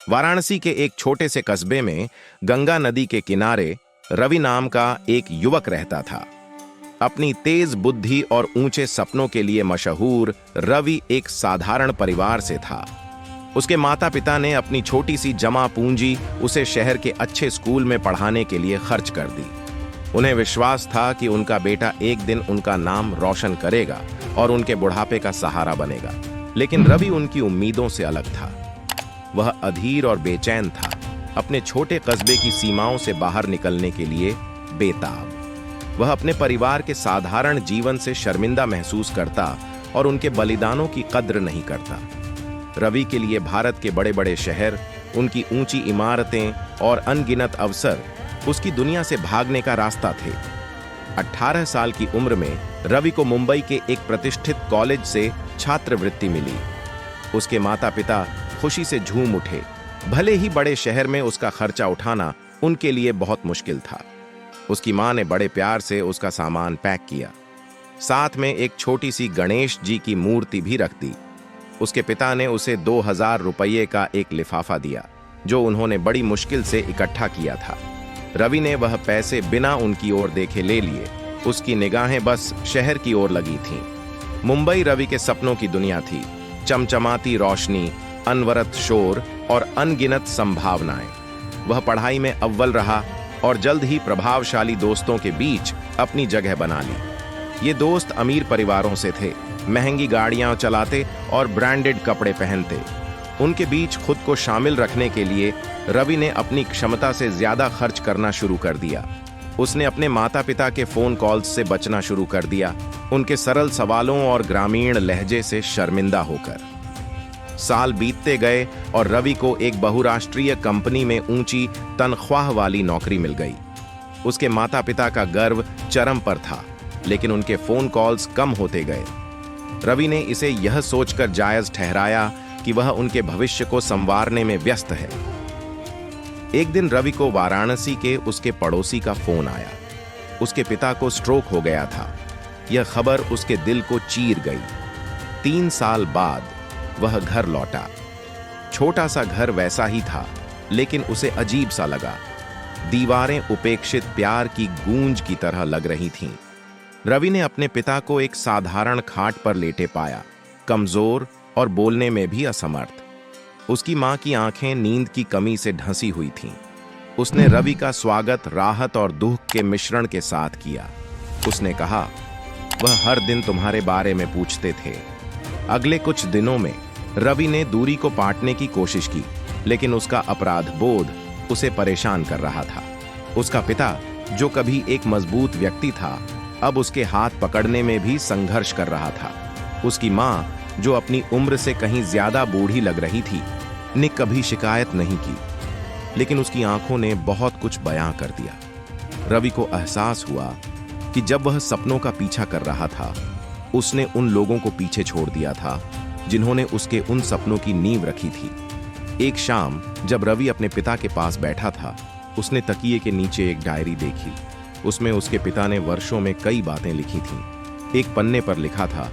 वाराणसी के एक छोटे से कस्बे में गंगा नदी के किनारे रवि नाम का एक युवक रहता था। अपनी तेज बुद्धि और ऊंचे सपनों के लिए मशहूर रवि एक साधारण परिवार से था। उसके माता पिता ने अपनी छोटी सी जमा पूंजी उसे शहर के अच्छे स्कूल में पढ़ाने के लिए खर्च कर दी। उन्हें विश्वास था कि उनका बेटा एक दिन उनका नाम रोशन करेगा और उनके बुढ़ापे का सहारा बनेगा। लेकिन रवि उनकी उम्मीदों से अलग था। वह अधीर और बेचैन था, अपने छोटे कस्बे की सीमाओं से बाहर निकलने के लिए बेताब। वह अपने परिवार के साधारण जीवन से शर्मिंदा महसूस करता और उनके बलिदानों की कद्र नहीं करता। रवि के लिए भारत के बड़े बड़े शहर, उनकी ऊंची इमारतें और अनगिनत अवसर उसकी दुनिया से भागने का रास्ता थे। 18 साल की उम्र में रवि को मुंबई के एक प्रतिष्ठित कॉलेज से छात्रवृत्ति मिली। उसके माता पिता खुशी से झूम उठे। भले ही बड़े शहर में उसका खर्चा उठाना उनके लिए बहुत मुश्किल था। उसकी मां ने बड़े प्यार से उसका सामान पैक किया, साथ में एक छोटी सी गणेश जी की मूर्ति भी रख दी। उसके पिता ने उसे 2000 रुपये का एक लिफाफा दिया, जो उन्होंने बड़ी मुश्किल से इकट्ठा किया था। रवि ने वह पैसे बिना उनकी ओर देखे ले लिए। उसकी निगाहें बस शहर की ओर लगी थीं। मुंबई रवि के सपनों की दुनिया थी। चमचमाती रोशनी, अनवरत शोर और अनगिनत संभावनाएं। वह पढ़ाई में अव्वल रहा और जल्द ही प्रभावशाली दोस्तों के बीच अपनी जगह बना ली। ये दोस्त अमीर परिवारों से थे, महंगी गाड़ियां चलाते और ब्रांडेड कपड़े पहनते। उनके बीच खुद को शामिल रखने के लिए रवि ने अपनी क्षमता से ज्यादा खर्च करना शुरू कर दिया। उसने अपने माता पिता के फोन कॉल्स से बचना शुरू कर दिया, उनके सरल सवालों और ग्रामीण लहजे से शर्मिंदा होकर। साल बीतते गए और रवि को एक बहुराष्ट्रीय कंपनी में ऊंची तनख्वाह वाली नौकरी मिल गई। उसके माता पिता का गर्व चरम पर था, लेकिन उनके फोन कॉल्स कम होते गए। रवि ने इसे यह सोचकर जायज ठहराया कि वह उनके भविष्य को संवारने में व्यस्त है। एक दिन रवि को वाराणसी के उसके पड़ोसी का फोन आया। उसके पिता को स्ट्रोक हो गया था। यह खबर उसके दिल को चीर गई। 3 साल बाद वह घर लौटा। छोटा सा घर वैसा ही था, लेकिन उसे अजीब सा लगा। दीवारें उपेक्षित प्यार की गूंज की तरह लग रही थीं। रवि ने अपने पिता को एक साधारण खाट पर लेटे पाया, कमजोर और बोलने में भी असमर्थ। उसकी मां की आंखें नींद की कमी से ढंसी हुई थीं। उसने रवि का स्वागत राहत और दुख के मिश्रण के साथ किया। उसने कहा, वह हर दिन तुम्हारे बारे में पूछते थे। अगले कुछ दिनों में रवि ने दूरी को पाटने की कोशिश की, लेकिन उसका अपराध बोध उसे परेशान कर रहा था। उसका पिता, जो कभी एक मजबूत व्यक्ति था, अब उसके हाथ पकड़ने में भी संघर्ष कर रहा था। उसकी मां, जो अपनी उम्र से कहीं ज्यादा बूढ़ी लग रही थी, ने कभी शिकायत नहीं की, लेकिन उसकी आंखों ने बहुत कुछ बयां कर दिया। रवि को एहसास हुआ कि जब वह सपनों का पीछा कर रहा था, उसने उन लोगों को पीछे छोड़ दिया था जिन्होंने उसके उन सपनों की नींव रखी थी। एक शाम जब रवि अपने पिता के पास बैठा था, उसने तकिए के नीचे एक डायरी देखी। उसमें उसके पिता ने वर्षों में कई बातें लिखी थीं। एक पन्ने पर लिखा था,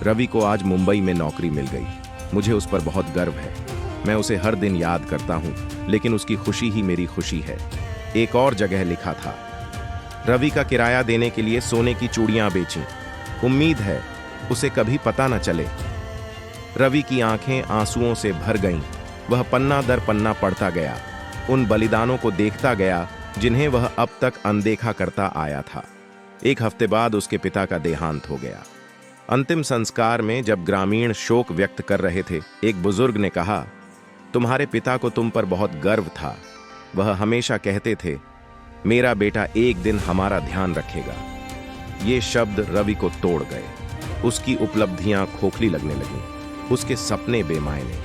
रवि को आज मुंबई में नौकरी मिल गई। मुझे उस पर बहुत गर्व है। मैं उसे हर दिन याद करता हूं, लेकिन उसकी खुशी ही मेरी खुशी है। एक और जगह लिखा था, रवि का किराया देने के लिए सोने की चूड़ियां बेचीं। उम्मीद है उसे कभी पता न चले। रवि की आंखें आंसुओं से भर गईं। वह पन्ना दर पन्ना पढ़ता गया, उन बलिदानों को देखता गया जिन्हें वह अब तक अनदेखा करता आया था। एक हफ्ते बाद उसके पिता का देहांत हो गया। अंतिम संस्कार में जब ग्रामीण शोक व्यक्त कर रहे थे, एक बुजुर्ग ने कहा, तुम्हारे पिता को तुम पर बहुत गर्व था। वह हमेशा कहते थे, मेरा बेटा एक दिन हमारा ध्यान रखेगा। ये शब्द रवि को तोड़ गए। उसकी उपलब्धियां खोखली लगने लगीं, उसके सपने बेमायने।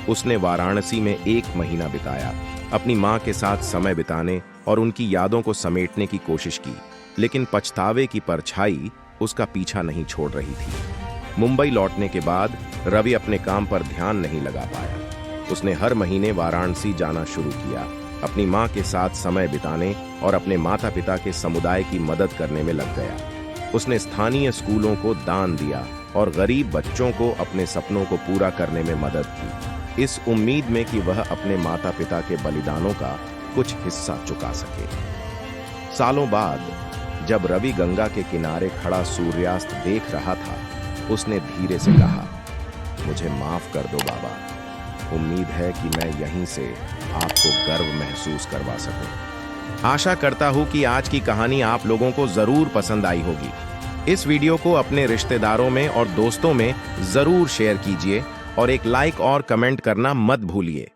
उसने वाराणसी में 1 महीना बिताया, अपनी मां के साथ समय बिताने और उनकी यादों को समेटने की कोशिश की, लेकिन पछतावे की परछाई उसका पीछा नहीं छोड़ रही थी। मुंबई लौटने के बाद रवि अपने काम पर ध्यान नहीं लगा पाया। उसने हर महीने वाराणसी जाना शुरू किया, अपनी मां के साथ समय बिताने और अपने माता पिता के समुदाय की मदद करने में लग गया। उसने स्थानीय स्कूलों को दान दिया और गरीब बच्चों को अपने सपनों को पूरा करने में मदद की। इस उम्मीद में कि वह अपने माता पिता के बलिदानों का कुछ हिस्सा चुका सके। सालों बाद जब रवि गंगा के किनारे खड़ा सूर्यास्त देख रहा था, उसने धीरे से कहा, मुझे माफ कर दो बाबा। उम्मीद है कि मैं यहीं से आपको गर्व महसूस करवा सकूं। आशा करता हूं कि आज की कहानी आप लोगों को जरूर पसंद आई होगी। इस वीडियो को अपने रिश्तेदारों में और दोस्तों में जरूर शेयर कीजिए और एक लाइक और कमेंट करना मत भूलिए।